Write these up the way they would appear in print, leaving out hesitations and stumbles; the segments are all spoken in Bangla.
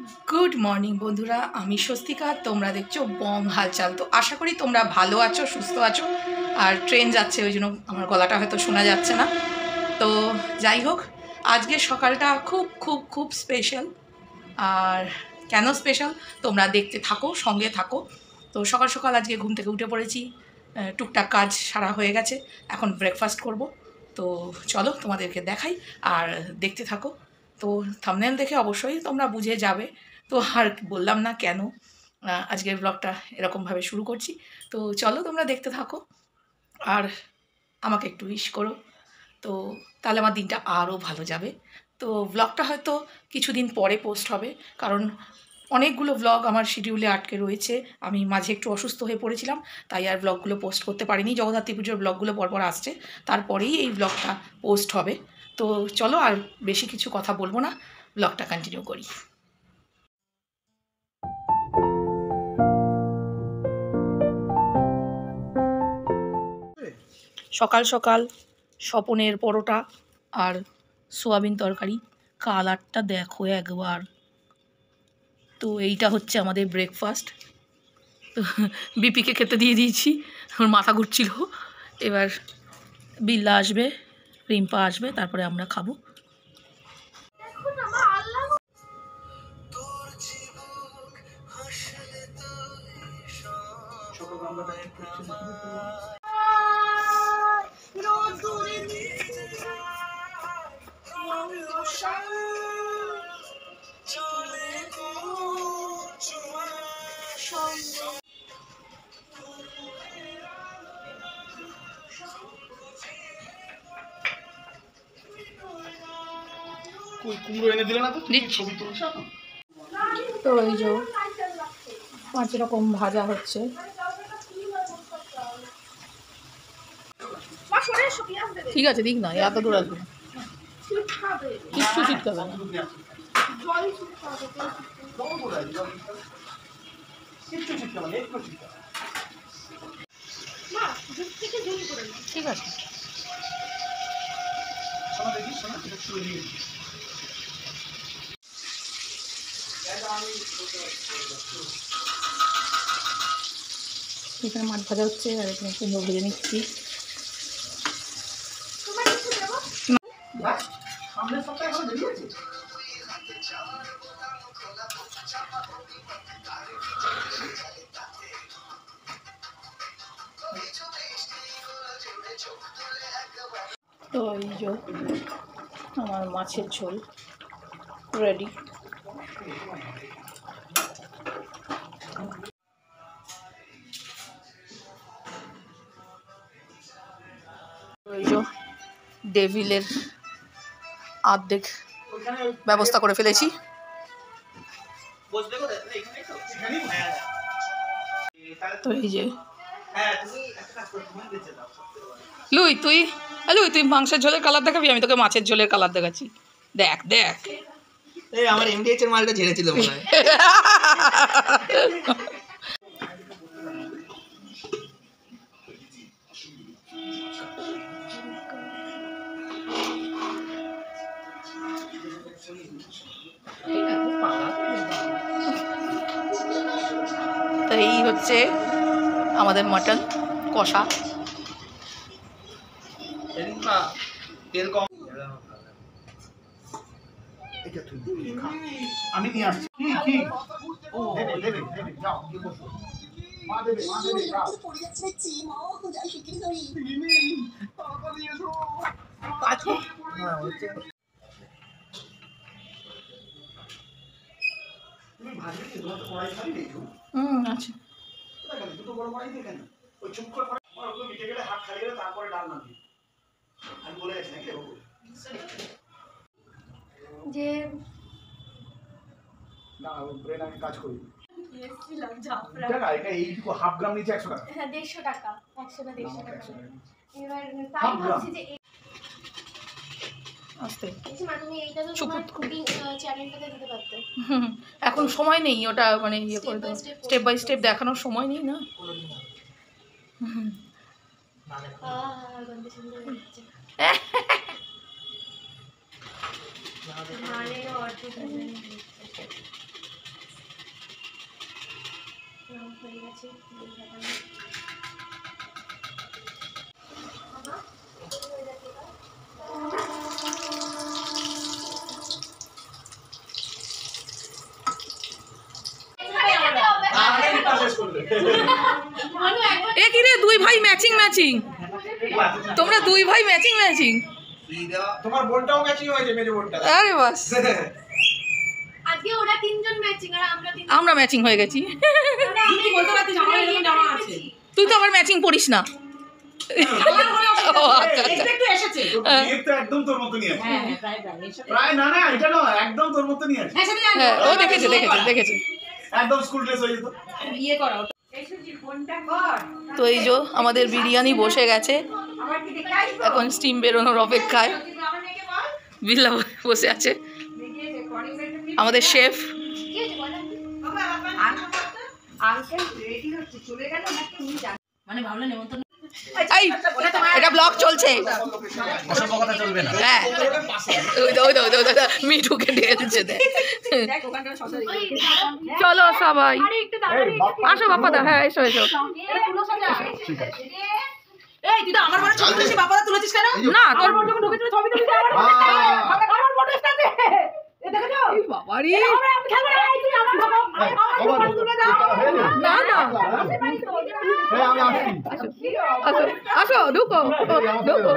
गुड मर्निंग बंधुरा आमी स्वस्तिका तोमरा देखछो बम हालचाल। तो आशा करी तोमरा भालो आछो सुस्थ आछो। और ट्रेन जाच्छे ओई जोन्नो आमार गलाटा हयतो शोना जाच्छे ना। तो जाई होक आजके सकालटा खूब खूब खूब स्पेशल। और केन स्पेशल तोमरा देखते थाको संगे थाको। तो सकाल सकाल आजके घुम थेके उठे पड़ेछि, टुकटाक काज सारा हये गेछे, एखन ब्रेकफास्ट करब। तो चलो तोमादेरके देखाई और देखते थाको। तो थाम्बनेल देखे अवश्यई तोमरा बुझे जाबे। तो आर बोललाम ना केन आजकेर ब्लगटा एरकम भावे शुरू करछि। तो चलो तोमरा देखते थाको और आमाके एकटु उइश करो। तो ताहले आमार दिनटा आरो भालो जाबे। तो ब्लगटा हयतो किछुदिन परे पोस्ट होबे, कारण अनेकगुलो ब्लग आमार शिडिउले आटके रयेछे। आमी माझे एकटु असुस्थ हये पड़ेछिलाम, ताई आर ब्लगगुलो पोस्ट करते पारिनि। जगद्धात्री पुजोर ब्लगगुलो परपर आसछे, तारपरेई एई ब्लगटा पोस्ट होबे। तो चलो और बेशी किछु कथा बोलबो ना, ब्लगटा कन्टिनिउ करी। सकाल सकाल स्বপনের পরোটা আর সোয়াবিন তরকারি, কালারটা দেখো একবার। তো এইটা হচ্ছে আমাদের ব্রেকফাস্ট। তো বিপিকে খেতে দিয়ে দিয়েছি, ওর মাথা ঘুরছিল। এবার বিল্লা আসবে, রিম্পা আসবে, তারপরে আমরা খাবো। তো এই যে 5 রকম ভাজা হচ্ছে। ঠিক আছে দিক না, এত দূর আসবে না, কিচ্ছু শিখতে হবে না। ঠিক আছে এখানে মাছ ভাজা হচ্ছে আর এখানে কুমড়ো ভেজে নিচ্ছি। তো এই যে আমার মাছের ঝোল রেডি। ওই যে ডেভিলের অর্ধেক ব্যবস্থা করে ফেলেছি। তো এই যে লুই তুই তুই মাংসের ঝোলের কালার দেখাবি, আমি তোকে মাছের ঝোলের কালার দেখাচ্ছি। দেখ দেখ এই আমার এমডিএইচ এর মালটা ঝেড়েছিল মনে হয়। তো এই হচ্ছে আমাদের মাটন কষা। আমি নিয়ে আসছি। কি দেবে দেবে দেবে যাও কি করছো মা দেবে যাও পড়ে যাচ্ছে চিমা যাই শিগগিরই ধরি তাড়াতাড়ি এসো কাছে। হ্যাঁ হচ্ছে তুমি ভাজি কি দুটো কড়াই খালি নেই? আচ্ছা দেখেন দুটো বড় কড়াই দিয়ে কেন ওই চুপ করে আমার ওগুলো মিটে গেলে হাত খালি গেলে তারপরে ডাল নাবি। আমি বলে গেছি নাকি বাবু যে না ব্রেন আমি কাজ করি। এসেছিলাম জাফরা টাকা এটা এইটুকু হাফ গ্রাম নিচে 100 টাকা। হ্যাঁ 150 টাকা 100 না 150 টাকা। এবার তাই ভাবছি যে আস্তে এই মা তুমি এইটা তো তোমার কুকিং চ্যানেলটাতে দিতে পারতে। এখন সময় নেই ওটা মানে ইয়ে করে দাও, স্টেপ বাই স্টেপ দেখানোর সময় নেই না। গন্ধ সুন্দর হচ্ছে। মানে অর্ধেক দিচ্ছি এ কি রে, দুই ভাই ম্যাচিং ম্যাচিং, তোমরা দুই ভাই ম্যাচিং ম্যাচিং। তোমার বোনটাও ম্যাচিং হয়েছে, মেজো বোনটা। আরে বাস, আজকে ওরা তিনজন ম্যাচিং আর আমরা আমরা ম্যাচিং হয়ে গেছি। তুই তো আবার ম্যাচিং পড়িস না। ও আচ্ছা আচ্ছা, বিয়ে তো একদম তোর মতনই আছে। প্রায় না না, এটা নয়, একদম তোর মতনই আছে। হ্যাঁ ও দেখেছে দেখেছে দেখেছে। একদম স্কুল ড্রেস হয়ে যেত। তো এই যে আমাদের বিরিয়ানি বসে গেছে, এখন স্টিম বেরোনোর অপেক্ষায়। বিল্লা বসে আছে, আমাদের শেফ। এই, এটা ব্লগ চলছে। অসভ্যতা চলবে না। হ্যাঁ, মিঠুকে ঢেলছে দেখ। চলো সবাই আসো বাপাদা, হ্যাঁ এসো এসো। না তোর বাবারি, না না আসো আসো, ঢুকো ঢুকো।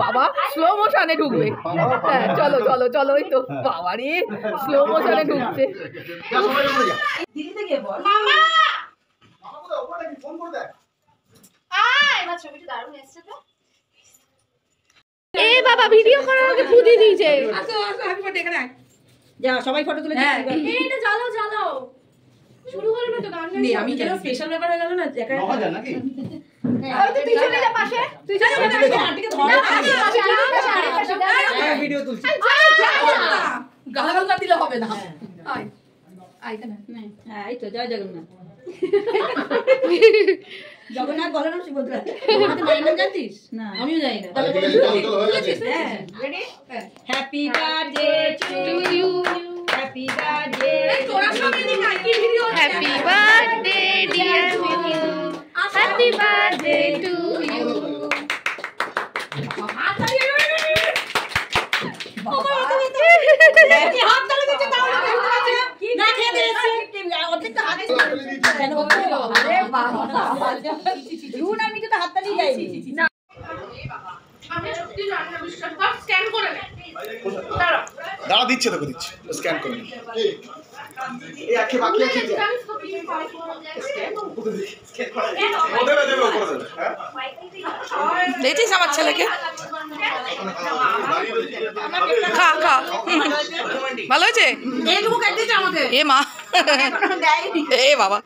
বাবা স্লো মোশনে ঢুকবে। হ্যাঁ চলো চলো চলো, ওই তো বাবারি স্লো মোশনে ঢুকছে। এ বাবা ভিডিও করার আগে পুদি দিয়েছে। আসো আসো, হ্যাপি বার্থডে এখানে আয়। যা সবাই ফটো তুলে হ্যাঁ এটা জ্বালাও জ্বালাও, শুরু হলো না তো গান। নে আমি যেন স্পেশাল ব্যাপার হয়ে গেল না। মজা নাকি? ওই তো তুই চলে যা পাশে, তুই চলে যা আন্টিকে ধর। হ্যাঁ, ভিডিও তুলছি। গালাগাল দিলে হবে না। আয় আয় এখানে। হ্যাঁ এই তো জয় জগন্নাথ। জগন্নাথ বলে না সুভদ্রা। তোমার নাম জানিস? না আমিও জানি না। Happy birthday to you, happy birthday. তোরা সব এদিকে আয়, কি ভিডিও হচ্ছে? Happy birthday, dear Minu. Happy birthday to you. না খেয়ে দিয়েছি। অর্ধেকটা হাতে কেন বাবা? আরে বাবা। রুন আর মিঠু তো হাতটা দিয়ে যায়নি। দাঁড়া, দিচ্ছে তোকে, দিচ্ছে, স্ক্যান করে নি। এই আঁকে বাকি আছে তো? ও দেবে দেবে, ও করে দেবে। হ্যাঁ, দেখছিস আমার ছেলেকে? খা খা, ভালো হয়েছে? এইটুকু কেটে দিয়েছে আমাকে। এ মা, দেয়নি। এ বাবা,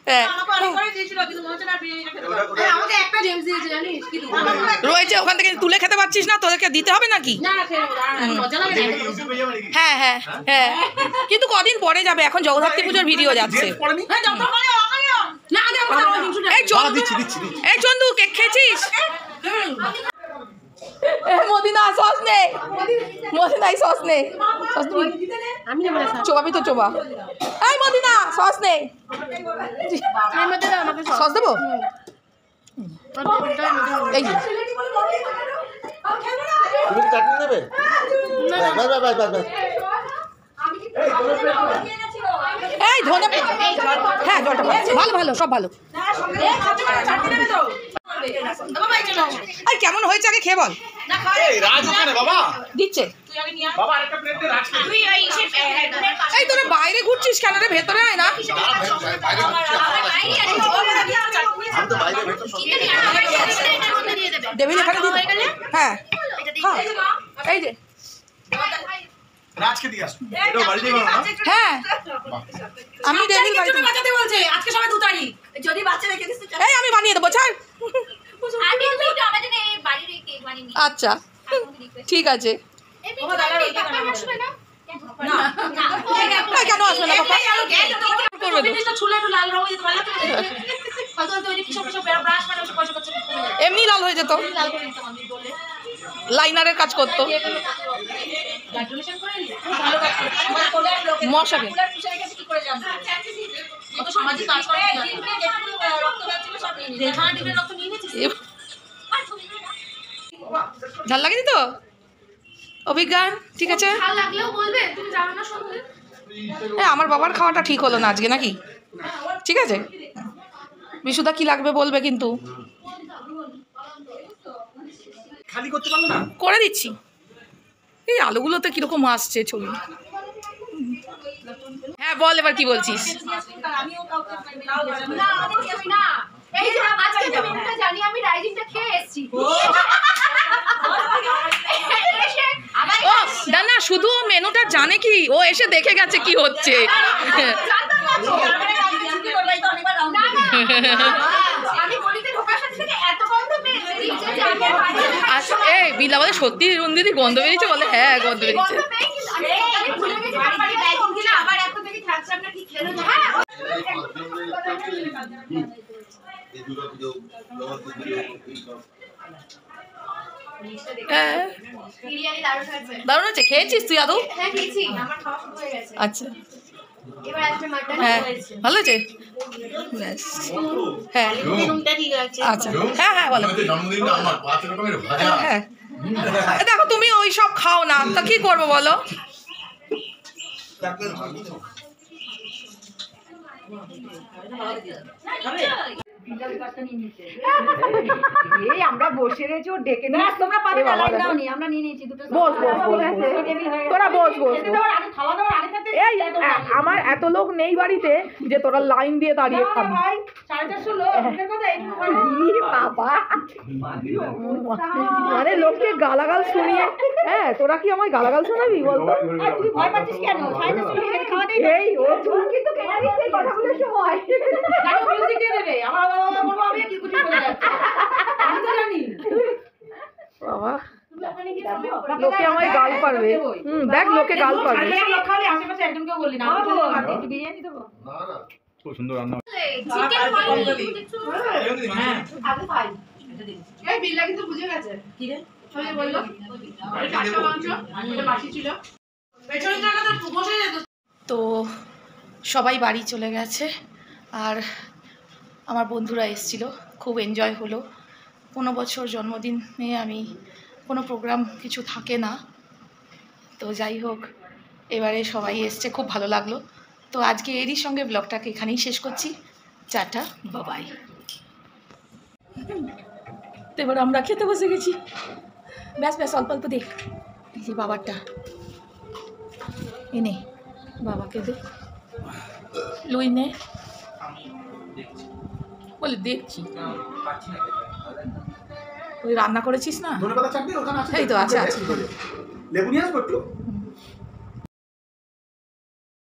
হ্যাঁ আমাকে অনেক করে দিয়েছিল কিন্তু মনে হচ্ছে না বিরিয়ানিটা খেতে পারবো। আমাকে একটা জেমস দিয়েছে জানিস কি তুমি? রয়েছে ওখান থেকে তুলে খেতে পারছিস না, তোদেরকে দিতে হবে নাকি? না না খেয়ে নেবো, মজা লাগে না। ইউটিউবে যাবে নাকি? হ্যাঁ হ্যাঁ হ্যাঁ, কিন্তু কদিন পরে যাবে, এখন জগদ্ধাত্রী পুজোর ভিডিও যাচ্ছে। ড্রেস পরেনি? হ্যাঁ যত করে আমায়ও। না দে আমার হিংসুটা। এই চন্দু, দিচ্ছি দিচ্ছি দিচ্ছি। এই চন্দু কেক খেয়েছিস? এ মদিনা সস নে, মদিনাই সস নে, সস দিবি? আমি নেব না। চোবাবি তো চোবা। এই মদিনা সস নে, সস দেবো? এই যে তুমি কি চাটনি নেবে? Bye bye bye bye bye. এই ধনে, হ্যাঁ জলটা ভালো ভালো, সব ভালো। এই কেমন হয়েছে আগে খেয়ে বল। এই রাজ ওখানে বাবা। দিচ্ছে বাবা আরেকটা প্লেট দে, রাজ খেয়ে। এই তোরা বাইরে ঘুরছিস কেন রে, ভেতরে আয় না। আমি তো বাইরে ভেতর সব। দেবিল এখানে দিতে, হ্যাঁ হ্যাঁ, এই যে রাজকে দিয়ে আসুন। এটাও বাড়িতেই বানানো না? হ্যাঁ আমি দেবিল বাড়িতে, বাঁচাতে বলছে আজকে সবাই 2 তারিখ। যদি বাচ্চা রেখে দিস তো এই আমি বানিয়ে দেবো ছাড়। আমি তো একটু আমাদের এই বাড়ির এই কেক বানিয়ে নিই। আচ্ছা ঠিক আছে। এই বিকেলে আসবে না? না এই কেন আসবে না বাবা? করবে তো। জিনিসটা ছুলে একটু লাল রং হয়ে যেতে পারলে তো হয়তো তো ওই কিসব কিসব ব্রাশ মানে ওসব পয়সা করছে এমনি লাল হয়ে যেত, লাল করে দিতাম আমি বলে। লাইনারের কাজ করতো। ডোনেশন করে দিই ভালো কাজ করে আমার কোলে লোকে মশাকে কুলার পুষে রেখেছে কি করে জানবো কত সামাজিক কাজ করে রক্ত বেরোচ্ছিল সব নিয়ে নিয়েছে দেখানা টিপে রক্ত নিয়ে নিয়েছিস ঝাল লাগেনি তো অভিজ্ঞান ঠিক আছে ভালো লাগলেও বলবে তুমি জানো না শুনবে হ্যাঁ আমার বাবার খাওয়াটা ঠিক হলো না আজকে নাকি ঠিক আছে বিশুদা কি লাগবে বলবে কিন্তু খালি করতে পারলো না করে দিচ্ছি এই আলুগুলোতে কিরকম আসছে ছবি হ্যাঁ বল এবার কি বলছিস আমিও কাউকে না অবশ্যই না এই যে আজকে যে মেনুটা জানি আমি রাইজিংটা খেয়ে এসেছি ও না না শুধু ও মেনুটা জানে কি ও এসে দেখে গেছে কি হচ্ছে জানতাম না তো ছুটি করবাই তো অনেকবার রাউন্ড না না আমি গলিতে ঢোকার সাথে সাথে এত গন্ধ বেরিয়েছে যে আমি আর বাইরে আচ্ছা এই বিল আমাদের সত্যি রুন্দিদি গন্ধ বেরিয়েছে বলে হ্যাঁ গন্ধ বেরিয়েছে গন্ধ পেয়ে কিন্তু আমি ভুলে গেছি বাড়ি রাইজিং দিলে আবার এত থেকে থাকছে আমরা ঠিক খেলো হ্যাঁ হ্যাঁ বিরিয়ানি দারুণ হয়েছে দারুণ আছে খেয়েছিস তুই আদৌ হ্যাঁ খেয়েছি আমার খাওয়া শুরু হয়ে গেছে আচ্ছা এবার আসবে মাটন হ্যাঁ ভালো আছে ব্যাস হ্যাঁ নুনটা ঠিক আছে আচ্ছা হ্যাঁ হ্যাঁ বলো জন্মদিনটা আমার 5 রকমের ভাজা হ্যাঁ দেখো তুমি ওই সব খাও না তা কি করবো বলো এই আমরা বসে রয়েছি ও ডেকে নিয়ে তোমরা পাবে না লাইন দাওনি আমরা নিয়ে নিয়েছি দুটো বস বস বস তোরা বস বস আগে খাওয়া দাওয়ার আগে থাকতে এই আমার এত লোক নেই বাড়িতে যে তোরা লাইন দিয়ে দাঁড়িয়ে খাবি ভাই 450 লোক ওদের কথা একটু বাবা মানে লোককে গালাগাল শুনিয়ে হ্যাঁ তোরা কি আমায় গালাগাল শোনাবি বলতো তুই ভয় পাচ্ছিস কেন 450 লোক এখানে খাওয়া দেই এই ও চুল কিন্তু কেটে দিচ্ছে এই কথাগুলো সময় গাড়ি মিউজিক দিয়ে দেবে আমার বাবা বলবো আমি কি কিছু বলে যাচ্ছি আমি তো জানি বাবা লোকে আমায় গাল পারবে দেখ লোকে গাল পারবে লোক খালি আশেপাশে একজনকে বললি না একটু বিরিয়ানি দেবো না না খুব সুন্দর রান্না চিকেন হয়নি হ্যাঁ আগে খাই এই বিল্লা কিন্তু বুঝে গেছে কি রে সবাই বললো চারটা মাংস এটা বাসি ছিল পেছনের জায়গাতে বসে যেত তো সবাই বাড়ি চলে গেছে আর আমার বন্ধুরা এসেছিল খুব এনজয় হলো 15 বছর জন্মদিনে আমি কোনো প্রোগ্রাম কিছু থাকে না তো যাই হোক এবারে সবাই এসছে খুব ভালো লাগলো তো আজকে এরই সঙ্গে ব্লগটাকে এখানেই শেষ করছি টাটা বাবাই তো এবার আমরা খেতে বসে গেছি ব্যাস ব্যাস অল্প অল্প দেখ এই যে বাবারটা এনে বাবাকে দে লুই নে বলে দেখছি ওই রান্না করেছিস না ধনেপাতা চাটনি ওখানে আছে এই তো আছে আছে লেবু নিয়ে আসবো একটু